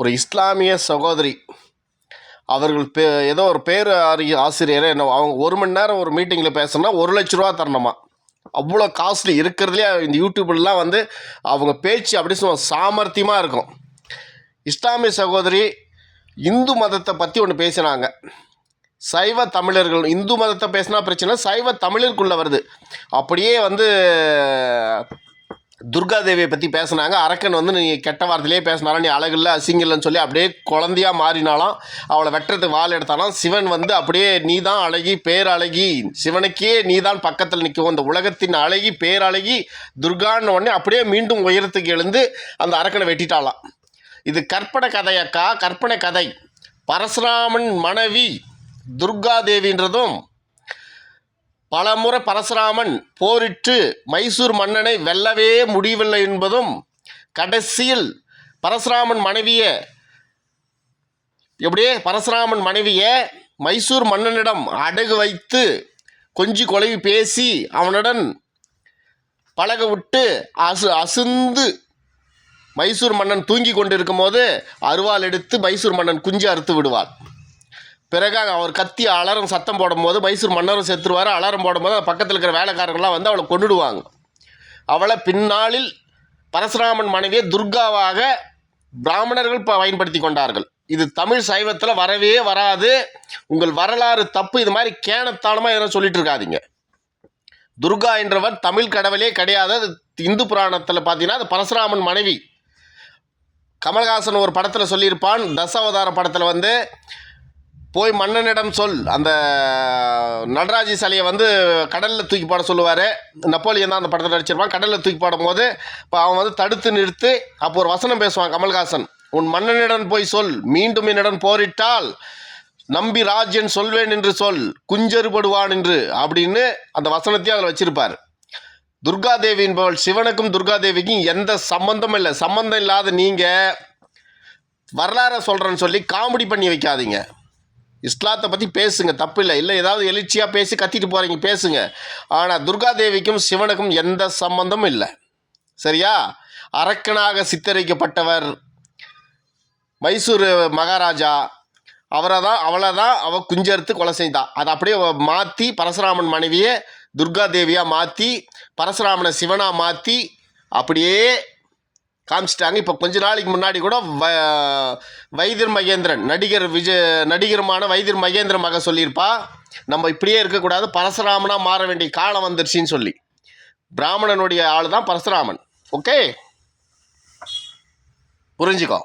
ஒரு இஸ்லாமிய சகோதரி அவர்கள் ஏதோ ஒரு பேர் ஆசிரியர் என்ன அவங்க 1 மணி நேரம் ஒரு மீட்டிங்கில் பேசணும்னா 1,00,000 ரூபா தரணுமா. அவ்வளோ காஸ்ட்லி இருக்கிறதுலே இந்த யூடியூப்லாம் வந்து அவங்க பேச்சு அப்படி சாமர்த்தியமாக இருக்கும். இஸ்லாமிய சகோதரி இந்து மதத்தை பற்றி ஒன்று பேசினாங்க. சைவ தமிழர்கள் இந்து மதத்தை பேசினா பிரச்சனை, சைவ தமிழருக்குள்ளே வருது. அப்படியே வந்து துர்காதேவியை பற்றி பேசினாங்க. அரக்கன் வந்து நீ கெட்ட வார்த்தையிலே பேசினாலும் நீ அழகில்லை அசிங்கில்லைன்னு சொல்லி அப்படியே குழந்தையாக மாறினாலும் அவளை வெட்டுறதுக்கு வாள் எடுத்தாலும் சிவன் வந்து அப்படியே நீ தான் அழகி பேரழகி, சிவனுக்கே நீ தான் பக்கத்தில் நிற்கவும், இந்த உலகத்தின் அழகி பேரழகி துர்கான்னு உடனே அப்படியே மீண்டும் உயரத்துக்கு எழுந்து அந்த அரக்கனை வெட்டிட்டாலாம். இது கற்பனை கதையக்கா, கற்பனை கதை. பரசுராமன் மனைவி துர்காதேவின்றதும் பலமுறை பரசுராமன் போரிட்டு மைசூர் மன்னனை வெல்லவே முடியவில்லை என்பதும், கடைசியில் பரசுராமன் மனைவியை மைசூர் மன்னனிடம் அடகு வைத்து கொஞ்சி கொலைவி பேசி அவனுடன் பழக விட்டு அசுந்து மைசூர் மன்னன் தூங்கி கொண்டிருக்கும் போது அருவாள் எடுத்து மைசூர் மன்னன் குஞ்சு அறுத்து விடுவாள். பிறகு அவர் கத்தி அலாரம் சத்தம் போடும்போது மைசூர் மன்னரும் செத்துருவார். அலாரம் போடும்போது பக்கத்தில் இருக்கிற வேலைக்காரர்கள்லாம் வந்து அவளை கொண்டுடுவாங்க. அவளை பின்னாளில் பரசுராமன் மனைவியை துர்காவாக பிராமணர்கள் பயன்படுத்தி கொண்டார்கள். இது தமிழ் சைவத்தில் வரவே வராது. உங்கள் வரலாறு தப்பு. இது மாதிரி கேனத்தானமாக எதனா சொல்லிட்டு இருக்காதீங்க. துர்கா என்றவர் தமிழ் கடவுளே கிடையாது. அது இந்து புராணத்தில் பார்த்தீங்கன்னா அது பரசுராமன் மனைவி. கமல்ஹாசன் ஒரு படத்தில் சொல்லியிருப்பான், தசாவதார படத்தில் வந்து போய் மன்னனிடம் சொல், அந்த நடராஜி சிலையை வந்து கடலில் தூக்கி போட சொல்லுவார். நெப்போலியன் தான் அந்த படத்தில் நடிச்சிருப்பான். கடலில் தூக்கி போடும் போது இப்போ அவன் வந்து தடுத்து நிறுத்து அப்போ ஒரு வசனம் பேசுவான் கமல்ஹாசன், உன் மன்னனிடம் போய் சொல், மீண்டும் என்னிடம் போரிட்டால் நம்பி ராஜ்யன் சொல்வேன் என்று சொல், குஞ்சறுபடுவான் என்று அப்படின்னு அந்த வசனத்தையும் அதில் வச்சிருப்பார். துர்காதேவி என்பவள் சிவனுக்கும் துர்காதேவிக்கும் எந்த சம்பந்தமும் இல்லை. சம்பந்தம் இல்லாத நீங்கள் வரலாறை சொல்கிறேன்னு சொல்லி காமெடி பண்ணி வைக்காதீங்க. இஸ்லாத்தை பற்றி பேசுங்க, தப்பு இல்லை. இல்லை ஏதாவது எழுச்சியாக பேசி கத்திட்டு போகிறீங்க பேசுங்க. ஆனால் துர்காதேவிக்கும் சிவனுக்கும் எந்த சம்பந்தமும் இல்லை. சரியா? அரக்கனாக சித்தரிக்கப்பட்டவர் மைசூர் மகாராஜா. அவளை தான் அவள் குஞ்சறுத்து கொலை செய்தான். அதை அப்படியே மாற்றி பரசுராமன் மனைவியை துர்காதேவியாக மாற்றி பரசுராமனை சிவனாக மாற்றி அப்படியே காமிச்சிட்டாங்க. இப்போ கொஞ்ச நாளைக்கு முன்னாடி கூட வைத்தியர் மகேந்திரன் நடிகருமான வைத்தியர் மகேந்திரன் மக சொல்லியிருப்பா, நம்ம இப்படியே இருக்கக்கூடாது, பரசுராமனாக மாற வேண்டிய காலம் வந்துருச்சின்னு சொல்லி. பிராமணனுடைய ஆள் தான் பரசுராமன். ஓகே, புரிஞ்சுக்கோ.